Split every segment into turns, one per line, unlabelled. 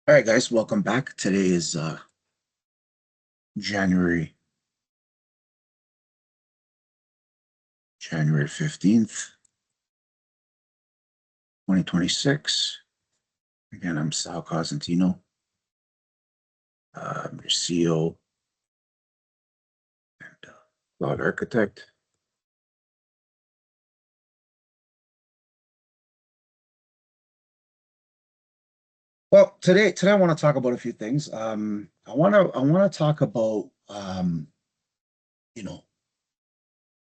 All right, guys, welcome back. Today is January January 15th, 2026. Again, I'm Sal Cosentino, your CEO and cloud architect. Well, today I want to talk about a few things. I want to talk about you know,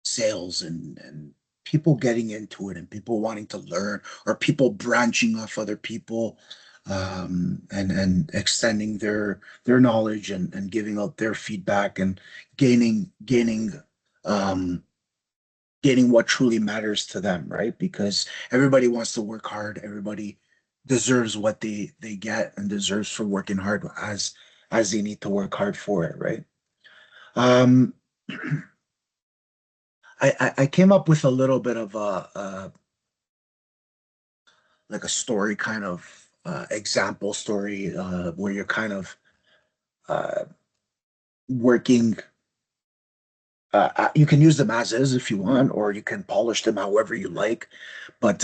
sales and people getting into it and people wanting to learn or people branching off other people and extending their knowledge and giving out their feedback and gaining um gaining what truly matters to them, right? Because everybody wants to work hard, everybody deserves what they get and deserves for working hard as they need to work hard for it, right? um I came up with a little bit of a like a story kind of example story where you're kind of uh, working. You can use them as is if you want, or you can polish them however you like. But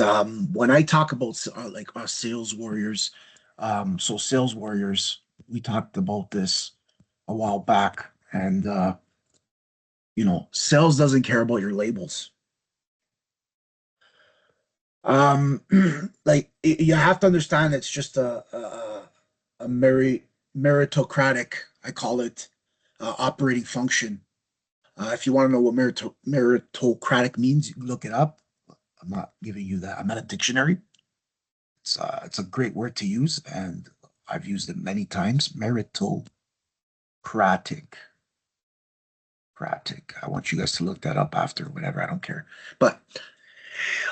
when I talk about like us sales warriors, so sales warriors, we talked about this a while back, and sales doesn't care about your labels. Um, like you have to understand it's just a meritocratic, I call it, operating function. If you want to know what meritocratic means, you can look it up. I'm not giving you that. I'm not a dictionary. It's a great word to use, and I've used it many times. Meritocratic. I want you guys to look that up after, whatever. I don't care. But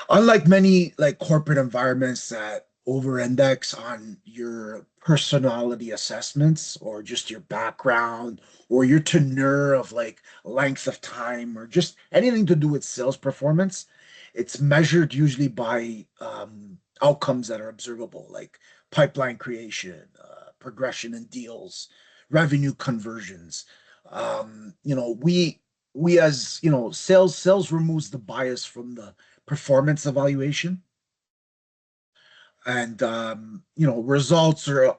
unlike many like corporate environments that over-index on your personality assessments or just your background or your tenure of like length of time or just anything to do with sales performance, it's measured usually by outcomes that are observable, like pipeline creation, progression in deals, revenue conversions. We as sales removes the bias from the performance evaluation, and results are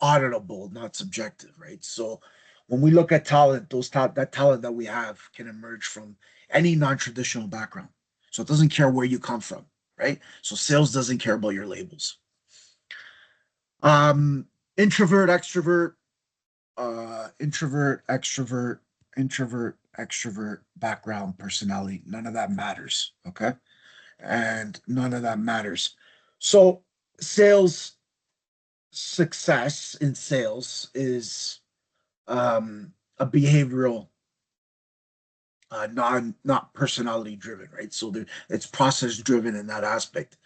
auditable, not subjective, right? So when we look at talent, that talent that we have can emerge from any non-traditional background, so it doesn't care where you come from, right? So sales doesn't care about your labels. um introvert extrovert introvert extrovert introvert extrovert background, personality, none of that matters, okay? And none of that matters. So sales success in sales is a behavioral, not personality driven, right? So it's process driven in that aspect.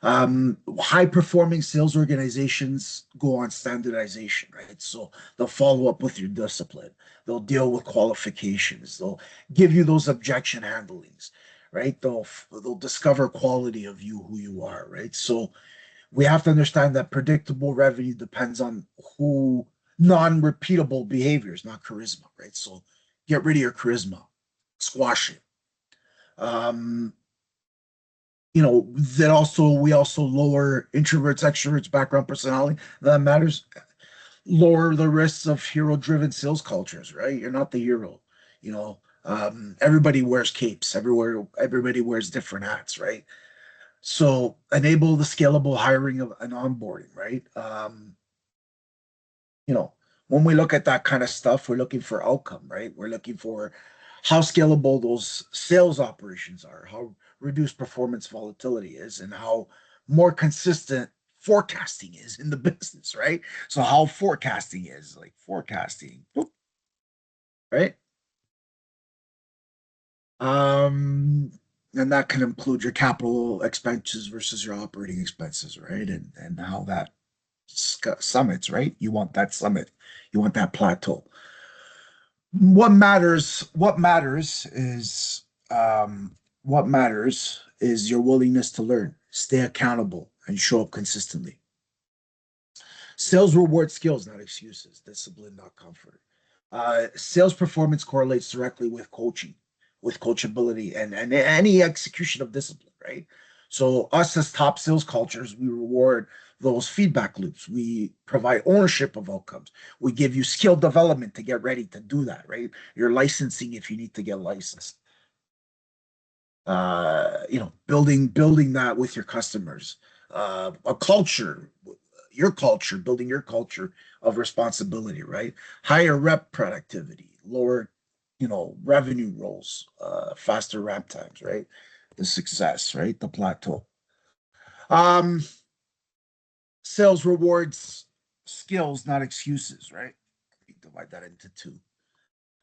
High performing sales organizations go on standardization, right? So they'll follow up with your discipline, they'll deal with qualifications, they'll give you those objection handlings, right? They'll discover quality of you, who you are, right? So we have to understand that predictable revenue depends on who non-repeatable behaviors, not charisma, right? So get rid of your charisma, squash it. Um, that also we also lower introverts, extroverts, background, personality. That matters. Lower the risks of hero-driven sales cultures, right? You're not the hero. Everybody wears capes. Everybody wears different hats, right? So enable the scalable hiring of an onboarding, right? You know, when we look at that kind of stuff, we're looking for outcome, right? We're looking for how scalable those sales operations are, how reduced performance volatility is, and how more consistent forecasting is in the business, right? So how forecasting is like forecasting, right? Um, and that can include your capital expenses versus your operating expenses, right? And how that summits, right? You want that summit, you want that plateau. What matters is your willingness to learn, stay accountable, and show up consistently. Sales reward skills, not excuses. Discipline, not comfort. Sales performance correlates directly with coaching, with coachability, and any execution of discipline, right? So us as top sales cultures, we reward those feedback loops. We provide ownership of outcomes. We give you skill development to get ready to do that, right? You're licensing if you need to get licensed. Building that with your customers. A culture, building your culture of responsibility, right? Higher rep productivity, lower, revenue roles, faster ramp times, right? The success, right? The plateau. Um, Sales rewards skills, not excuses, right? Divide that into two.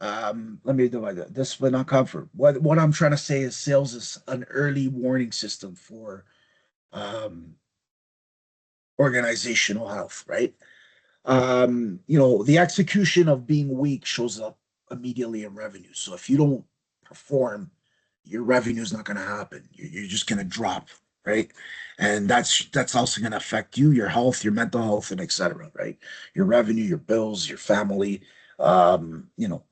Let me divide that. Discipline, not comfort. What I'm trying to say is sales is an early warning system for um organizational health, right? The execution of being weak shows up immediately in revenue. So if you don't perform, your revenue is not going to happen. You're just going to drop, right? And that's also going to affect you, your health, your mental health, and etc. Right? Your revenue, your bills, your family. Um, you know,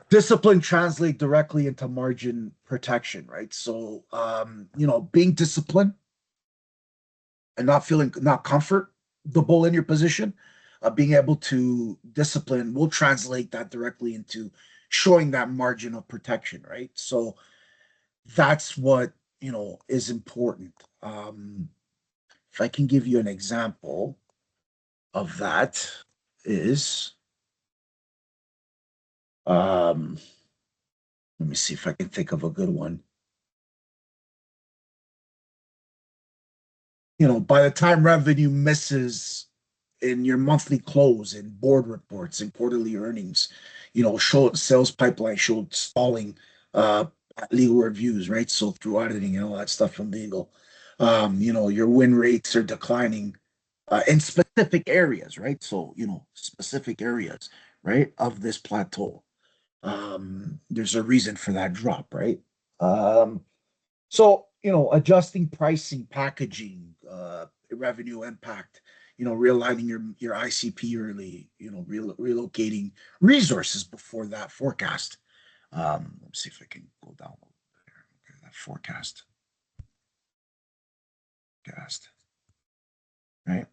Discipline translate directly into margin protection, right? So, being disciplined and not comfortable in your position, being able to discipline will translate that directly into showing that margin of protection, right? So that's what is important. If I can give you an example of that, is um, let me see if I can think of a good one. By the time revenue misses in your monthly close and board reports and quarterly earnings, show sales pipeline showed stalling uh legal reviews, right? So through auditing and all that stuff from legal, your win rates are declining in specific areas, right? So, specific areas, right, of this plateau. There's a reason for that drop, right? So, adjusting pricing, packaging, revenue impact, realigning your ICP early, relocating resources before that forecast. Let me see if I can go down a little bit here. Okay, that forecast, right?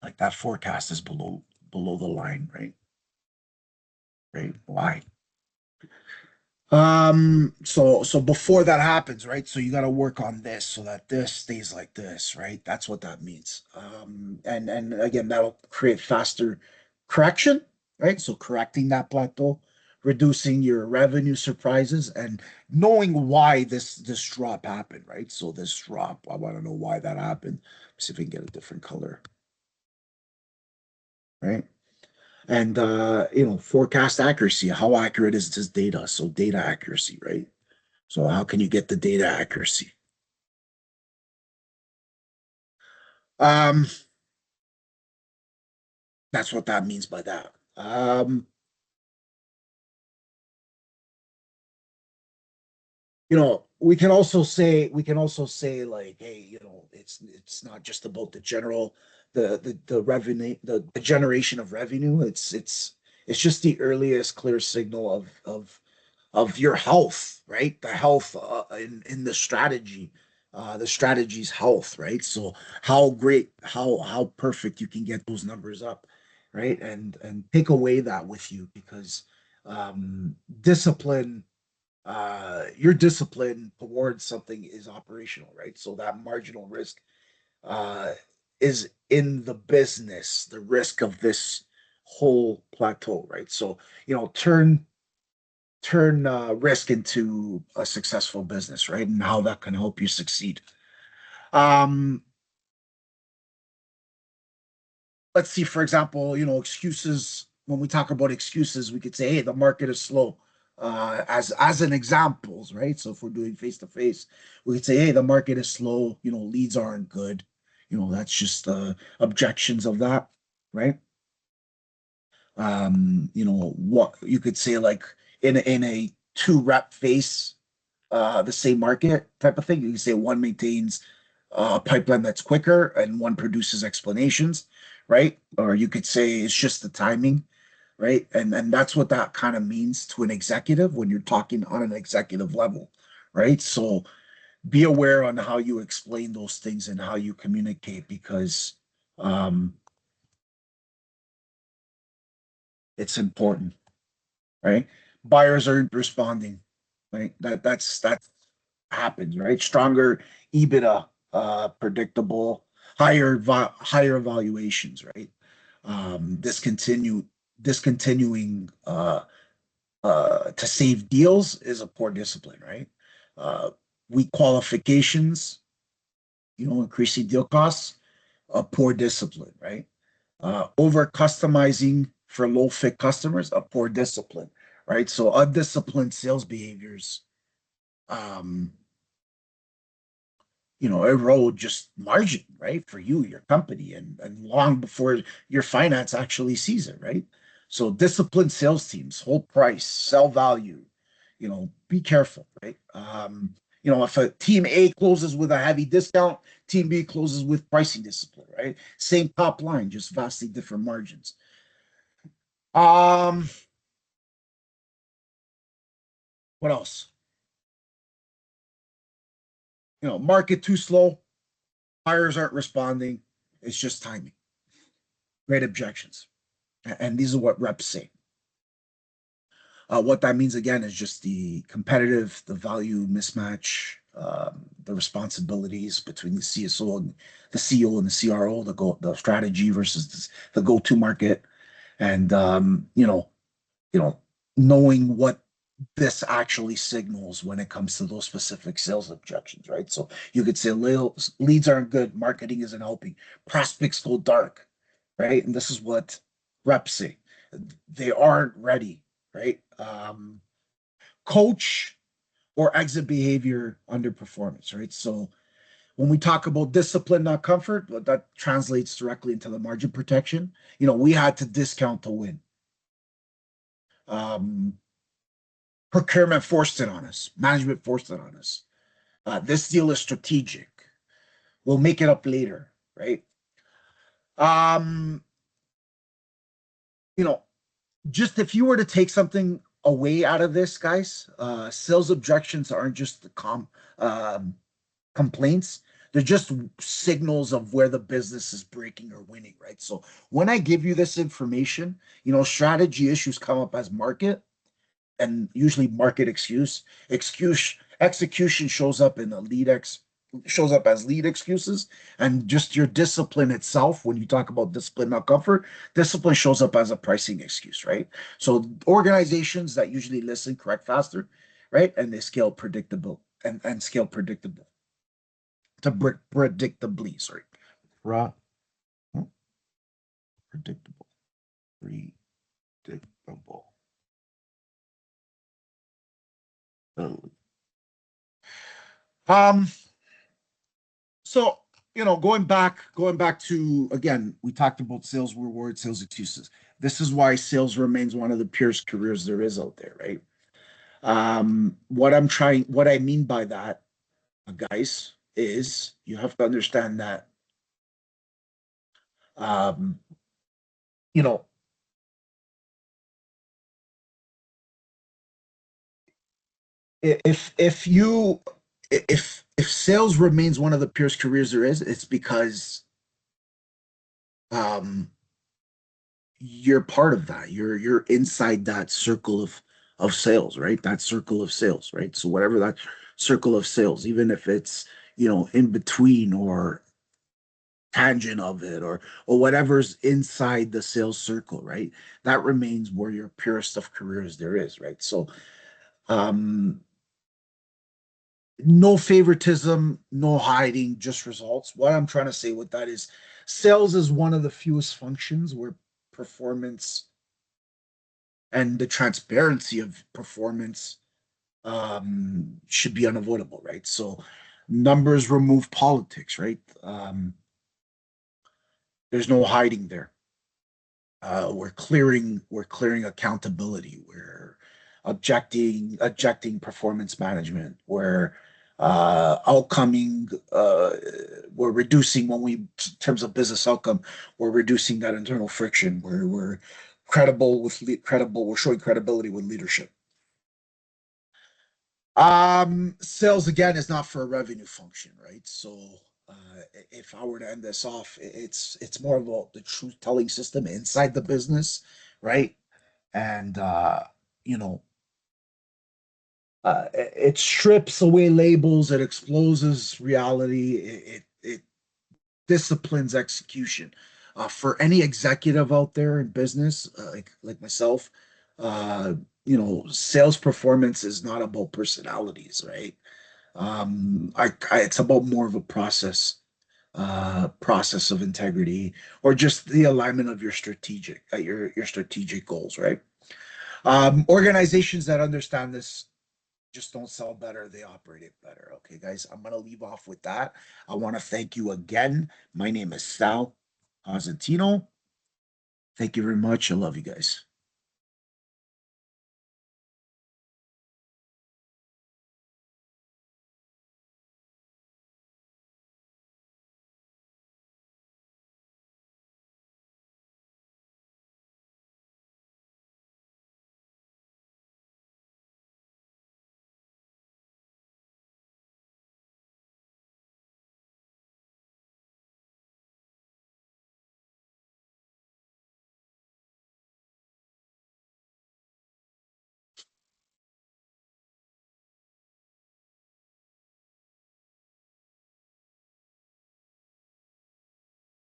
Like that forecast is below the line, right? Right? Why? So before that happens, right? So you got to work on this so that this stays like this, right? That's what that means. And again, that'll create faster correction, right? So correcting that plateau, reducing your revenue surprises, and knowing why this drop happened, right? So this drop, I want to know why that happened. See if we can get a different color, right? And forecast accuracy. How accurate is this data? So data accuracy, right? So how can you get the data accuracy? Um, that's what that means by that. We can also say like, hey, it's not just about the general the revenue the generation of revenue. It's just the earliest clear signal of your health, right? The health in the strategy's health, right? So how perfect you can get those numbers up, right? And take away that with you because discipline, your discipline towards something is operational, right? So that marginal risk uh, is in the business, the risk of this whole plateau, right? So turn risk into a successful business, right? And how that can help you succeed. Um, let's see, for example, excuses. When we talk about excuses, we could say, hey, the market is slow. As an examples, right? So if we're doing face to face, we could say, hey, the market is slow, leads aren't good. That's just objections of that, right? What you could say like in a two rep face the same market type of thing. You can say one maintains a pipeline that's quicker and one produces explanations, right? Or you could say it's just the timing, right? And that's what that kind of means to an executive when you're talking on an executive level, right? So be aware on how you explain those things and how you communicate because um, it's important, right? Buyers aren't responding, right? That happens, right? Stronger EBITDA, predictable, higher valuations, right? Discontinuing to save deals is a poor discipline, right? Uh, Weak qualifications, increasing deal costs, a poor discipline, right? Over customizing for low fit customers, a poor discipline, right? So undisciplined sales behaviors, um, erode just margin, right? For you, your company, and long before your finance actually sees it, right? So disciplined sales teams, hold price, sell value, be careful, right? If a team A closes with a heavy discount, team B closes with pricing discipline, right? Same top line, just vastly different margins. Um, what else? Market too slow, buyers aren't responding. It's just timing. Great objections. And these are what reps say. What that means again is just the value mismatch, the responsibilities between the CSO and the CEO and the CRO, the strategy versus the go-to market, and you know, knowing what this actually signals when it comes to those specific sales objections, right? So you could say leads aren't good, marketing isn't helping, prospects go dark, right? And this is what reps say. They aren't ready, right? Coach or exit behavior underperformance, right? So when we talk about discipline, not comfort, that translates directly into the margin protection. We had to discount to win. Um, Procurement forced it on us. Management forced it on us. This deal is strategic. We'll make it up later, right? Um, you know, just if you were to take something away out of this, guys, sales objections aren't just um, complaints. They're just signals of where the business is breaking or winning, right? So when I give you this information, strategy issues come up as market and usually market excuse execution shows up as lead excuses, and just your discipline itself. When you talk about discipline, not comfort, discipline shows up as a pricing excuse, right? So organizations that usually listen correct faster, right? And they scale predictable and scale predictable to predictably, sorry. Ra- Predictable. Predictable. Um, So, going back to again, we talked about sales rewards, sales excuses. This is why sales remains one of the purest careers there is out there, right? What I mean by that, guys, is you have to understand that, um, you know, if sales remains one of the purest careers there is, it's because um you're part of that. You're inside that circle of sales, right? That circle of sales, right? So whatever that circle of sales, even if it's in between or tangent of it or whatever's inside the sales circle, right? That remains where your purest of careers there is, right? So um no favoritism, no hiding, just results. What I'm trying to say with that is sales is one of the fewest functions where performance and the transparency of performance should be unavoidable, right? So numbers remove politics, right? There's no hiding there. We're clearing accountability. We're objecting performance management. We're outcoming, we're reducing when we, in terms of business outcome, we're reducing that internal friction. We're credible, we're showing credibility with leadership. Sales again is not for a revenue function, right? So if I were to end this off, it's more about the truth telling system inside the business, right? And you know, it strips away labels, it exposes reality, it disciplines execution. For any executive out there in business, like myself, uh, sales performance is not about personalities, right? It's about more of a process of integrity, or just the alignment of your strategic goals, right? Organizations that understand this just don't sell better, they operate it better. Okay, guys, I'm gonna leave off with that. I want to thank you again. My name is Sal Cosentino. Thank you very much. I love you guys.